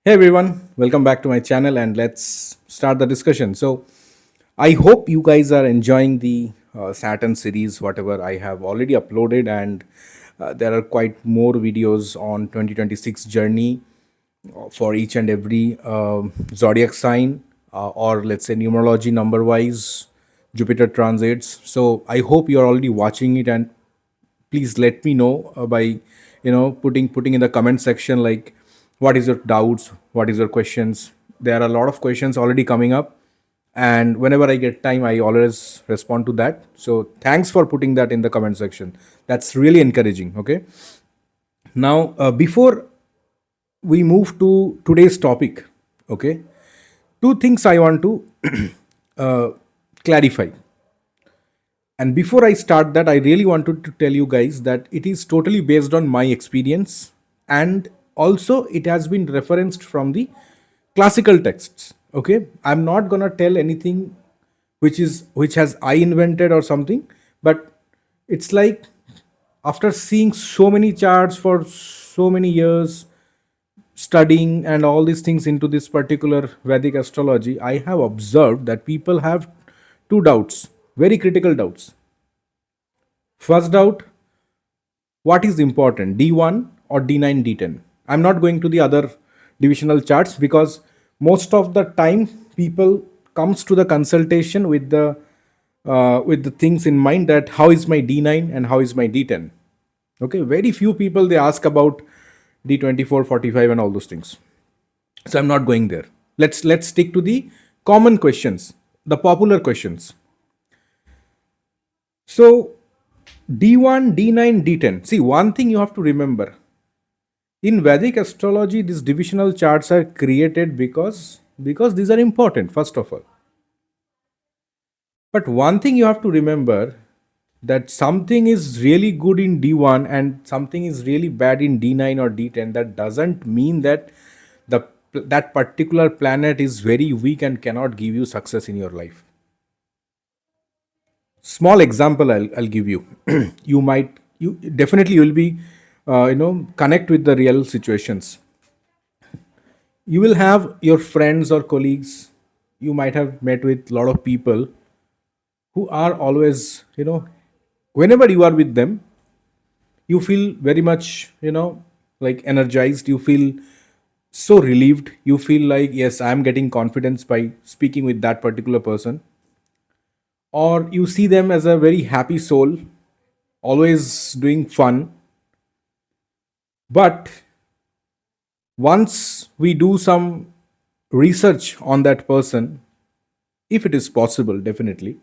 Hey everyone, welcome back to my channel and let's start the discussion. So, I hope you guys are enjoying the Saturn series, whatever I have already uploaded, and there are quite more videos on 2026 journey for each and every zodiac sign, or let's say numerology number wise Jupiter transits. So, I hope you're already watching it, and please let me know by putting in the comment section, like what is your doubts, what is your questions. There are a lot of questions already coming up, and whenever I get time I always respond to that. So thanks for putting that in the comment section. That's really encouraging. Okay, now before we move to today's topic, okay, two things I want to uh, clarify. And before I start that, I really wanted to tell you guys that it is totally based on my experience, and also it has been referenced from the classical texts. Okay, I'm not gonna tell anything which has I invented or something, but it's like after seeing so many charts for so many years, studying and all these things into this particular Vedic astrology, I have observed that people have two doubts, very critical doubts. First doubt, what is important, D1 or D9, D10? I'm not going to the other divisional charts because most of the time people comes to the consultation with the things in mind that how is my D9 and how is my D10. Okay, very few people they ask about D24, 45 and all those things. So I'm not going there. Let's stick to the common questions, the popular questions. So D1, D9, D10. See, one thing you have to remember. In Vedic astrology, these divisional charts are created because these are important, first of all. But one thing you have to remember, that something is really good in D1 and something is really bad in D9 or D10. That doesn't mean that that particular planet is very weak and cannot give you success in your life. Small example I'll give you. You definitely will be connect with the real situations. You will have your friends or colleagues. You might have met with a lot of people who are always, whenever you are with them, you feel very much, like energized. You feel so relieved. You feel like, yes, I'm getting confidence by speaking with that particular person. Or you see them as a very happy soul, always doing fun. But once we do some research on that person, if it is possible, definitely,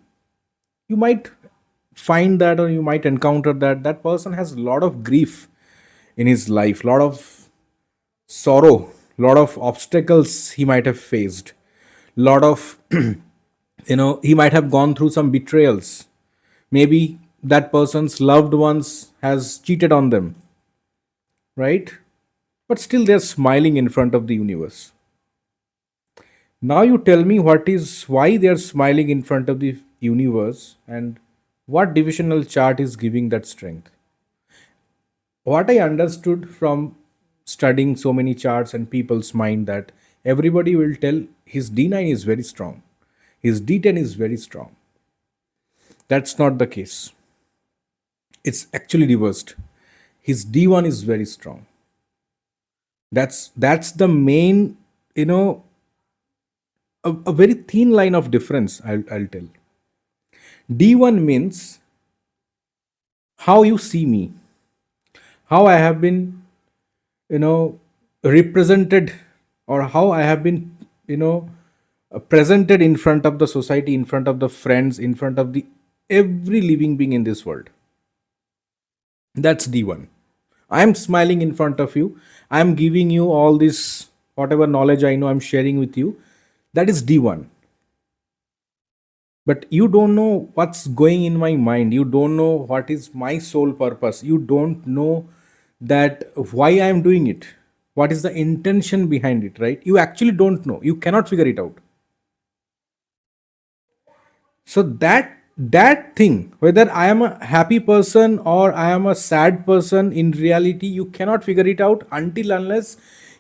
you might find that, or you might encounter that that person has a lot of grief in his life, lot of sorrow, lot of obstacles he might have faced, lot of he might have gone through some betrayals. Maybe that person's loved ones has cheated on them, right? But still they're smiling in front of the universe. Now you tell me what is why they are smiling in front of the universe, and what divisional chart is giving that strength. What I understood from studying so many charts and people's mind, that everybody will tell his D9 is very strong, his D10 is very strong. That's not the case. It's actually reversed. His D1 is very strong. That's the main, a very thin line of difference. I'll tell. D1 means how you see me, how I have been, represented, or how I have been, presented in front of the society, in front of the friends, in front of the every living being in this world. That's D1. I am smiling in front of you. I am giving you all this, whatever knowledge I know, I'm sharing with you. That is D1. But you don't know what's going in my mind. You don't know what is my sole purpose. You don't know that why I am doing it. What is the intention behind it, right? You actually don't know. You cannot figure it out. So that thing, whether I am a happy person or I am a sad person, in reality you cannot figure it out until unless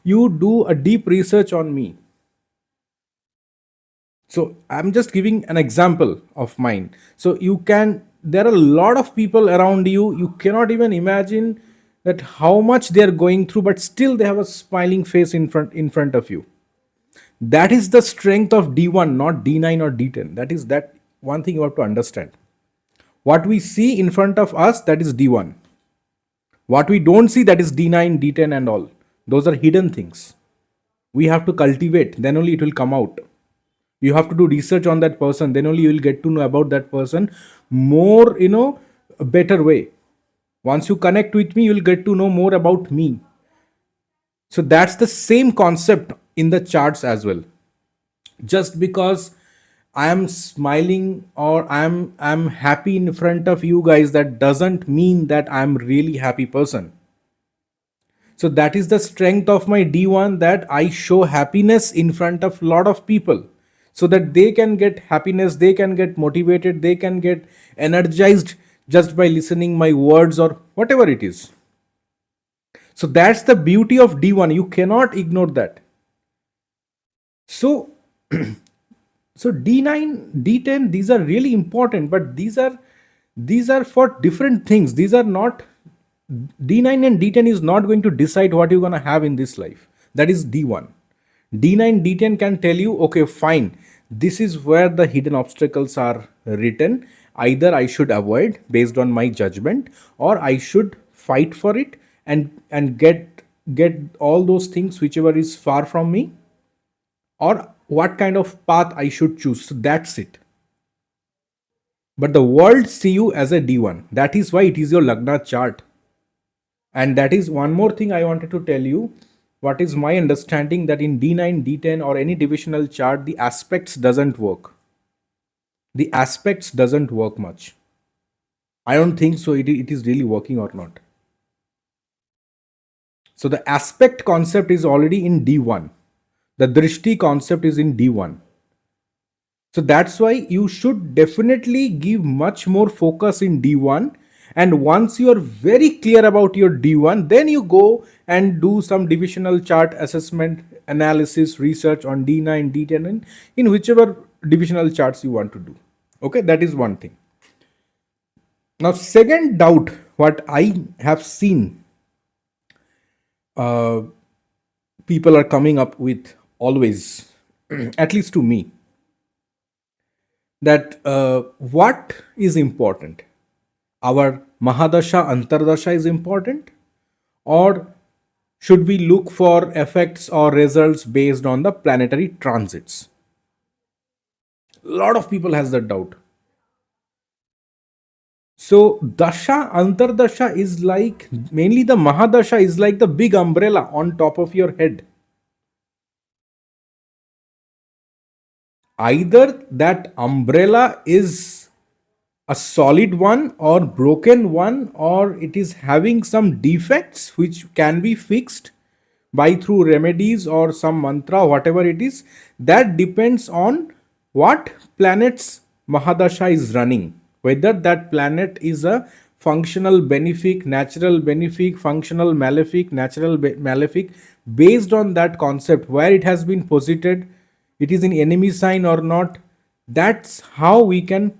you do a deep research on me. So I'm just giving an example of mine. So there are a lot of people around you. You cannot even imagine that how much they are going through, but still they have a smiling face in front of you. That is the strength of D1, not D9 or D10. That is that one thing you have to understand. What we see in front of us, that is D1. What we don't see, that is D9, D10 and all. Those are hidden things. We have to cultivate, then only it will come out. You have to do research on that person, then only you will get to know about that person more, a better way. Once you connect with me, you will get to know more about me. So that's the same concept in the charts as well. Just because I am smiling or I'm happy in front of you guys, that doesn't mean that I'm really happy person. So that is the strength of my D1, that I show happiness in front of a lot of people so that they can get happiness, they can get motivated, they can get energized just by listening my words or whatever it is. So that's the beauty of D1. You cannot ignore that. So so D9, D10, these are really important, but these are for different things. These are not, D9 and D10 is not going to decide what you're going to have in this life. That is D1. D9, D10 can tell you, okay, fine, this is where the hidden obstacles are written. Either I should avoid based on my judgment, or I should fight for it and get all those things whichever is far from me, or what kind of path I should choose. So that's it. But the world see you as a D1. That is why it is your Lagna chart. And that is one more thing I wanted to tell you. What is my understanding, that in D9, D10 or any divisional chart, the aspects doesn't work. The aspects doesn't work much. I don't think so it is really working or not. So the aspect concept is already in D1. The drishti concept is in D1. So that's why you should definitely give much more focus in D1. And once you are very clear about your D1, then you go and do some divisional chart assessment, analysis, research on D9, D10, and in whichever divisional charts you want to do. Okay, that is one thing. Now, second doubt, what I have seen people are coming up with always, at least to me, that what is important? Our Mahadasha Antardasha is important, or should we look for effects or results based on the planetary transits? A lot of people has that doubt. So Dasha Antardasha is like, mainly the Mahadasha is like the big umbrella on top of your head. Either that umbrella is a solid one or broken one, or it is having some defects which can be fixed by through remedies or some mantra, whatever it is. That depends on what planet's Mahadasha is running, whether that planet is a functional benefic, natural benefic, functional malefic, natural malefic. Based on that concept, where it has been posited, it is in enemy sign or not, that's how we can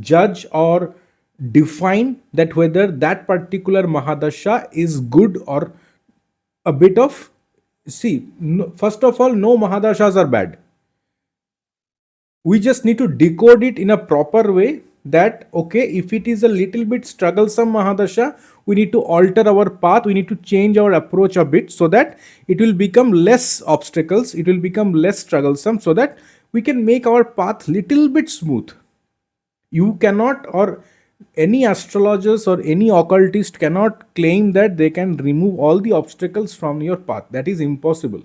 judge or define that whether that particular Mahadasha is good or a bit of, see, first of all, no Mahadashas are bad. We just need to decode it in a proper way, that okay, if it is a little bit strugglesome Mahadasha, we need to alter our path, we need to change our approach a bit so that it will become less obstacles, it will become less strugglesome, so that we can make our path little bit smooth. You cannot, or any astrologers or any occultist cannot claim that they can remove all the obstacles from your path. That is impossible.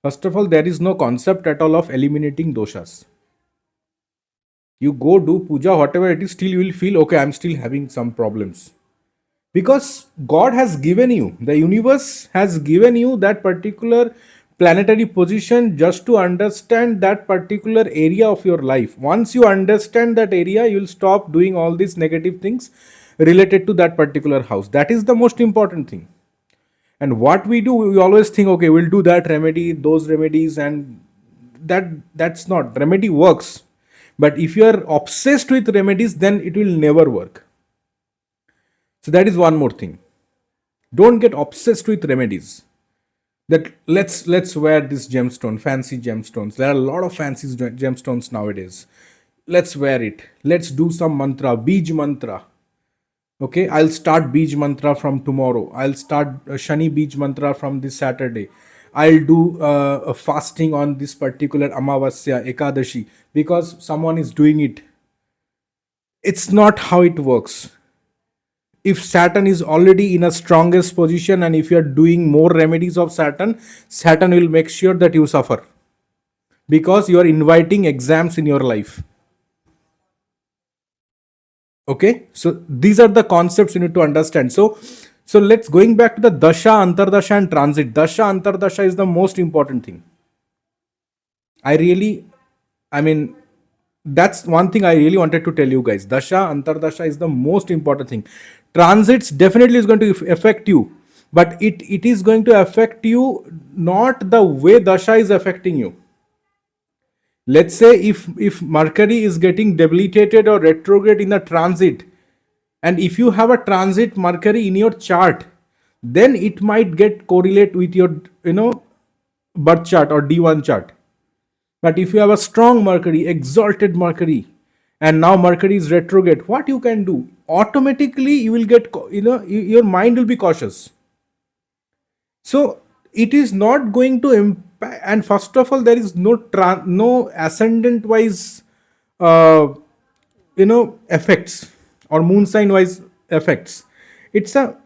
First of all, there is no concept at all of eliminating doshas. You go do puja, whatever it is, still you will feel, okay, I'm still having some problems. Because God has given you, the universe has given you that particular planetary position just to understand that particular area of your life. Once you understand that area, you will stop doing all these negative things related to that particular house. That is the most important thing. And what we do, we always think, okay, we'll do that remedy, those remedies, and that's not remedy works. But if you are obsessed with remedies, then it will never work. So that is one more thing. Don't get obsessed with remedies. That let's wear this gemstone, fancy gemstones. There are a lot of fancy gemstones nowadays. Let's wear it. Let's do some mantra, beej mantra. Okay, I'll start beej mantra from tomorrow. I'll start Shani beej mantra from this Saturday. I'll do a fasting on this particular Amavasya, Ekadashi, because someone is doing it. It's not how it works. If Saturn is already in a strongest position, and if you are doing more remedies of Saturn, Saturn will make sure that you suffer, because you are inviting exams in your life. Okay, so these are the concepts you need to understand. So let's going back to the Dasha, Antardasha and transit. Dasha, Antardasha is the most important thing. I mean, that's one thing I really wanted to tell you guys. Dasha, Antardasha is the most important thing. Transits definitely is going to affect you, but it is going to affect you not the way Dasha is affecting you. Let's say if Mercury is getting debilitated or retrograde in the transit, and if you have a transit Mercury in your chart, then it might get correlate with your birth chart or D1 chart. But if you have a strong Mercury, exalted Mercury, and now Mercury is retrograde, what you can do? Automatically, you will get, your mind will be cautious. So it is not going to impact. And first of all, there is no ascendant wise, effects, or moon sign wise effects. It's a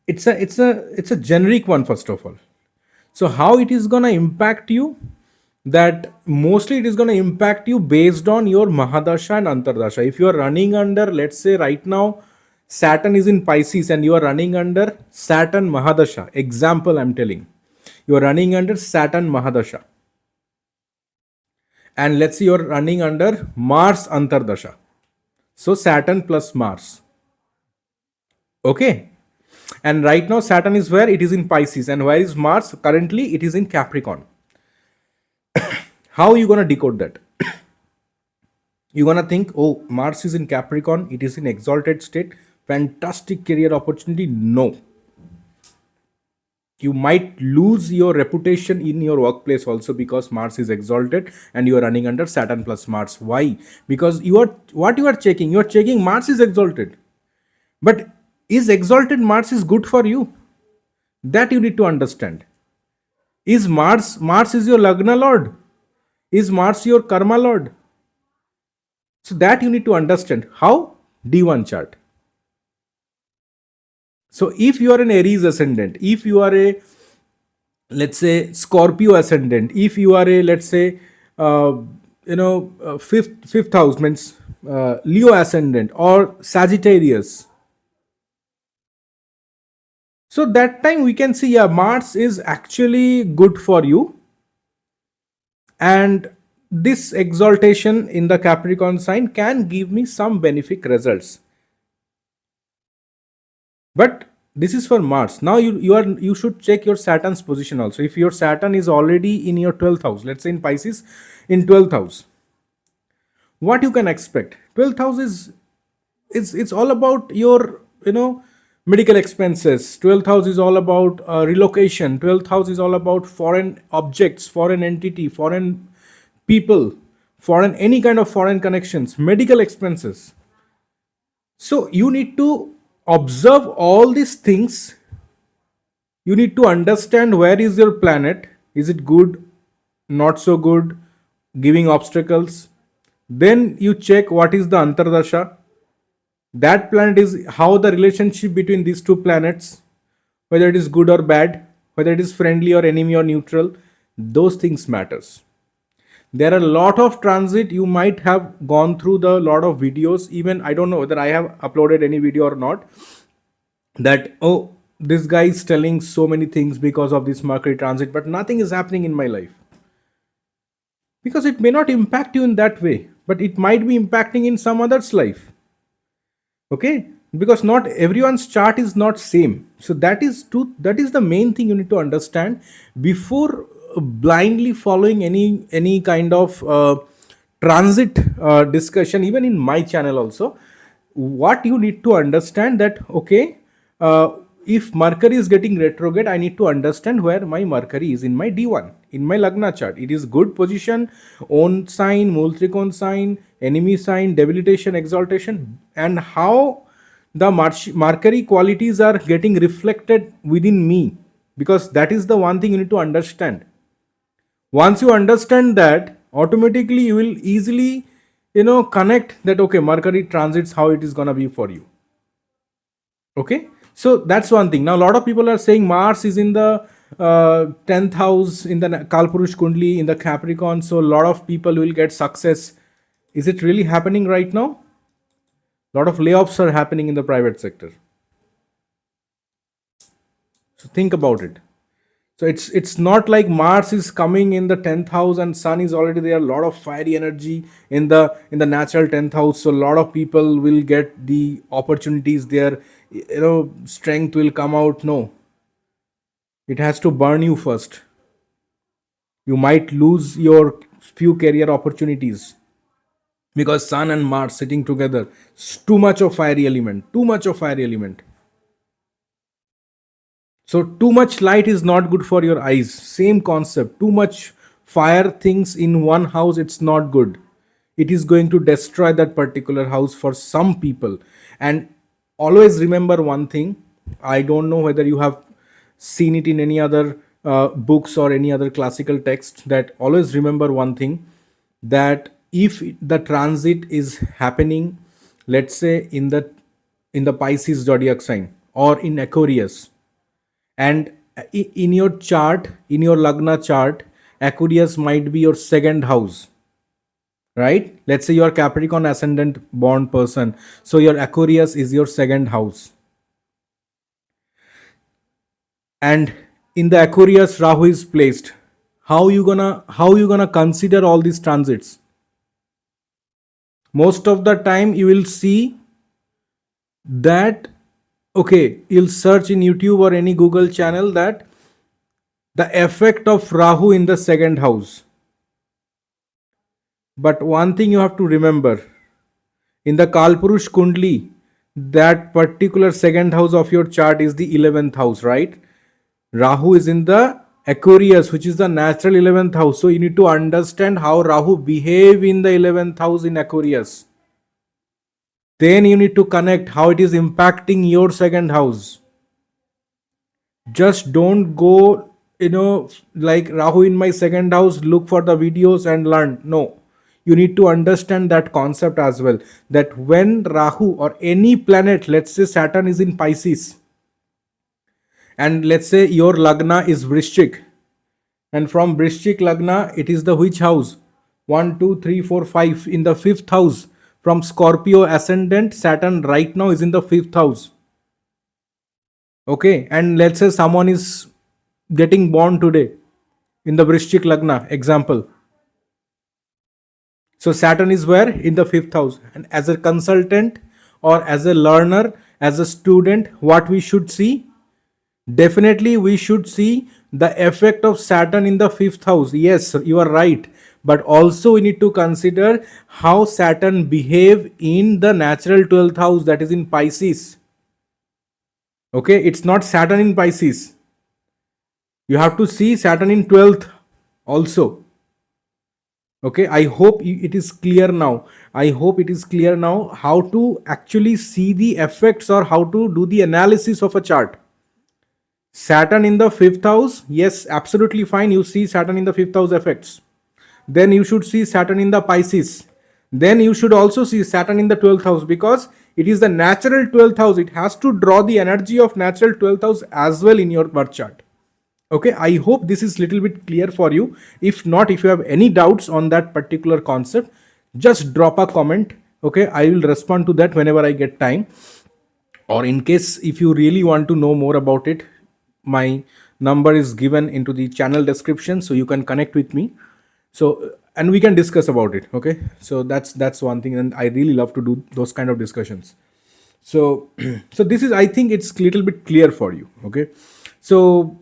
it's a generic one, first of all. So how it is gonna impact you? That mostly it is gonna impact you based on your Mahadasha and Antardasha. If you are running under, let's say right now, Saturn is in Pisces and you are running under Saturn Mahadasha. Example, I'm telling. You are running under Saturn Mahadasha. And let's say you are running under Mars Antardasha. So Saturn plus Mars. Okay. And right now Saturn is where? It is in Pisces. And where is Mars? Currently it is in Capricorn. How are you going to decode that? You're going to think, oh, Mars is in Capricorn, it is in exalted state, fantastic career opportunity. No. You might lose your reputation in your workplace also, because Mars is exalted and you are running under Saturn plus Mars. Why? Because you are checking? You are checking Mars is exalted. But is exalted Mars is good for you? That you need to understand. Is Mars is your Lagna lord? Is Mars your karma lord? So that you need to understand. How? D1 chart. So if you are an Aries ascendant, if you are a, let's say, Scorpio ascendant, if you are a, let's say, fifth house means Leo ascendant or Sagittarius. So that time we can see, yeah, Mars is actually good for you. And this exaltation in the Capricorn sign can give me some benefic results. But this is for Mars. Now you should check your Saturn's position also. If your Saturn is already in your 12th house, let's say in Pisces, in 12th house, what you can expect? 12th house is it's all about your medical expenses. 12th house is all about relocation. 12th house is all about foreign objects, foreign entity, foreign people, foreign, any kind of foreign connections, medical expenses. So you need to observe all these things. You need to understand where is your planet. Is it good, not so good, giving obstacles? Then you check what is the Antardasha. That planet is how the relationship between these two planets, whether it is good or bad, whether it is friendly or enemy or neutral, those things matters. There are a lot of transit. You might have gone through the lot of videos. Even I don't know whether I have uploaded any video or not, that, oh, this guy is telling so many things because of this Mercury transit, but nothing is happening in my life. Because it may not impact you in that way, but it might be impacting in some other's life. Okay, because not everyone's chart is not same. So that is the main thing you need to understand before blindly following any kind of transit discussion. Even in my channel also, what you need to understand that, okay, uh, if Mercury is getting retrograde, I need to understand where my Mercury is in my D1, in my Lagna chart. It is good position, own sign, Multrikon sign, enemy sign, debilitation, exaltation, and how the Mercury qualities are getting reflected within me, because that is the one thing you need to understand. Once you understand that, automatically you will easily connect that, okay, Mercury transits, how it is going to be for you. Okay, so that's one thing. Now a lot of people are saying Mars is in the 10th house in the Kalpurush Kundli in the Capricorn, so a lot of people will get success. Is it really happening right now? A lot of layoffs are happening in the private sector. So think about it. So it's not like Mars is coming in the 10th house and Sun is already there. A lot of fiery energy in the natural 10th house. So a lot of people will get the opportunities there. Strength will come out. No, it has to burn you first. You might lose your few career opportunities because Sun and Mars sitting together. Too much of fiery element. Too much of fiery element. So too much light is not good for your eyes. Same concept. Too much fire things in one house, it's not good. It is going to destroy that particular house for some people. And always remember one thing. I don't know whether you have seen it in any other books or any other classical text, that always remember one thing, that if the transit is happening, let's say in the Pisces zodiac sign or in Aquarius, and in your chart, in your Lagna chart, Aquarius might be your second house, right? Let's say you are Capricorn ascendant born person, so your Aquarius is your second house, and in the Aquarius Rahu is placed. How you gonna consider all these transits? Most of the time you will see that, okay, you'll search in YouTube or any Google channel that the effect of Rahu in the second house. But one thing you have to remember, in the Kalpurush Kundli, that particular second house of your chart is the 11th house, right? Rahu is in the Aquarius, which is the natural 11th house. So you need to understand how Rahu behave in the 11th house in Aquarius. Then you need to connect how it is impacting your second house. Just don't go, like Rahu in my second house, look for the videos and learn. No, you need to understand that concept as well, that when Rahu or any planet, let's say Saturn is in Pisces, and let's say your Lagna is Vrishchik, and from Vrishchik Lagna it is the which house? 1 2 3 4 5, in the fifth house. From Scorpio ascendant, Saturn right now is in the fifth house. Okay, and let's say someone is getting born today in the Vrishchik Lagna, example. So Saturn is where? In the fifth house. And as a consultant or as a learner, as a student, what we should see? Definitely we should see the effect of Saturn in the fifth house. Yes, you are right. But also we need to consider how Saturn behave in the natural 12th house, that is in Pisces. Okay, it's not Saturn in Pisces. You have to see Saturn in 12th also. Okay, I hope it is clear now. I hope it is clear now how to actually see the effects or how to do the analysis of a chart. Saturn in the fifth house, yes, absolutely fine. You see Saturn in the fifth house effects. Then you should see Saturn in the Pisces. Then you should also see Saturn in the 12th house, because it is the natural 12th house. It has to draw the energy of natural 12th house as well in your birth chart. Okay, I hope this is little bit clear for you. If not, if you have any doubts on that particular concept, just drop a comment. Okay, I will respond to that whenever I get time. Or in case if you really want to know more about it, my number is given into the channel description, so you can connect with me. So, and we can discuss about it. Okay, so that's one thing, and I really love to do those kind of discussions. So so this is, I think it's a little bit clear for you. Okay, so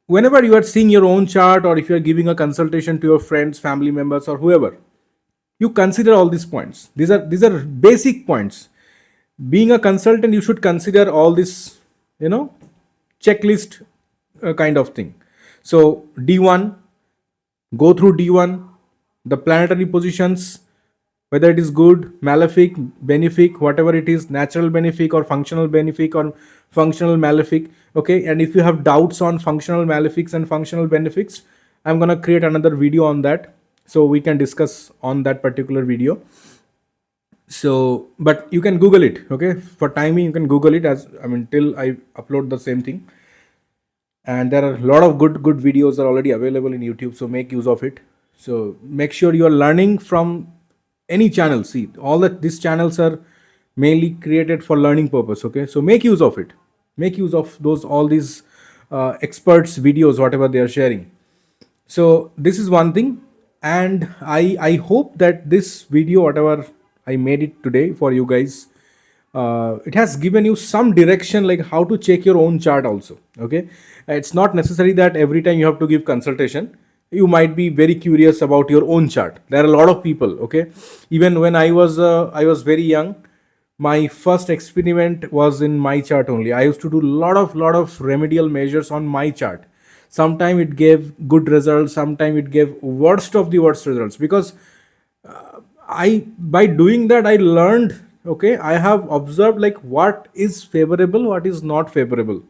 whenever you are seeing your own chart, or if you are giving a consultation to your friends, family members, or whoever, you consider all these points. These are basic points. Being a consultant, you should consider all this, you know, checklist kind of thing. So D1, go through D1, the planetary positions, whether it is good, malefic, benefic, whatever it is, natural benefic or functional malefic. Okay, and if you have doubts on functional malefics and functional benefics, I'm gonna create another video on that, so we can discuss on that particular video. So, but you can Google it. Okay, for timing, you can Google it, as I mean, till I upload the same thing. And there are a lot of good videos are already available in YouTube, so make use of it. So make sure you are learning from any channel. See, all that these channels are mainly created for learning purpose. Okay, so make use of it. Make use of those, all these experts videos, whatever they are sharing. So this is one thing, and I hope that this video, whatever I made it today for you guys, it has given you some direction, like how to check your own chart also. Okay, it's not necessary that every time you have to give consultation. You might be very curious about your own chart. There are a lot of people. Okay, even when I was very young, my first experiment was in my chart only. I used to do lot of remedial measures on my chart. Sometimes it gave good results, sometimes it gave worst of the worst results, because I by doing that I learned. Okay, I have observed like what is favorable, what is not favorable,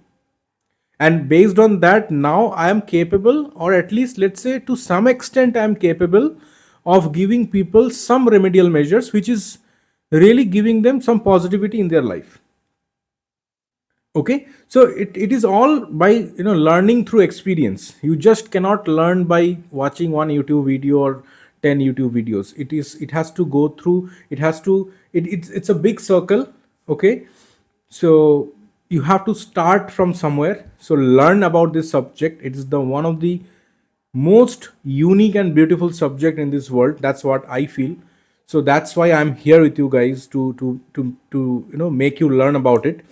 and based on that, now I am capable, or at least let's say to some extent I am capable of giving people some remedial measures, which is really giving them some positivity in their life. Okay, so it is all by, learning through experience. You just cannot learn by watching one YouTube video or 10 YouTube videos. It has to go through, it has to it's a big circle. Okay, so you have to start from somewhere. So learn about this subject. It is the one of the most unique and beautiful subject in this world. That's what I feel. So that's why I'm here with you guys to make you learn about it.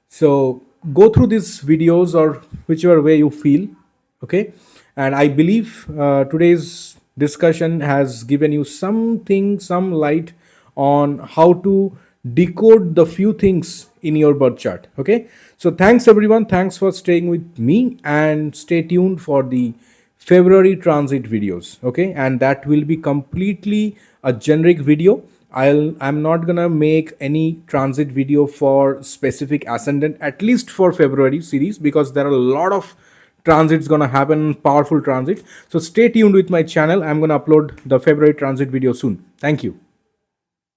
So go through these videos, or whichever way you feel. Okay, and I believe today's discussion has given you something, some light on how to decode the few things in your birth chart. Okay, so thanks everyone, thanks for staying with me, and stay tuned for the February transit videos. Okay, and that will be completely a generic video. I'm not gonna make any transit video for specific ascendant, at least for February series, because there are a lot of transits gonna happen, powerful transit. So stay tuned with my channel. I'm gonna upload the February transit video soon. Thank you.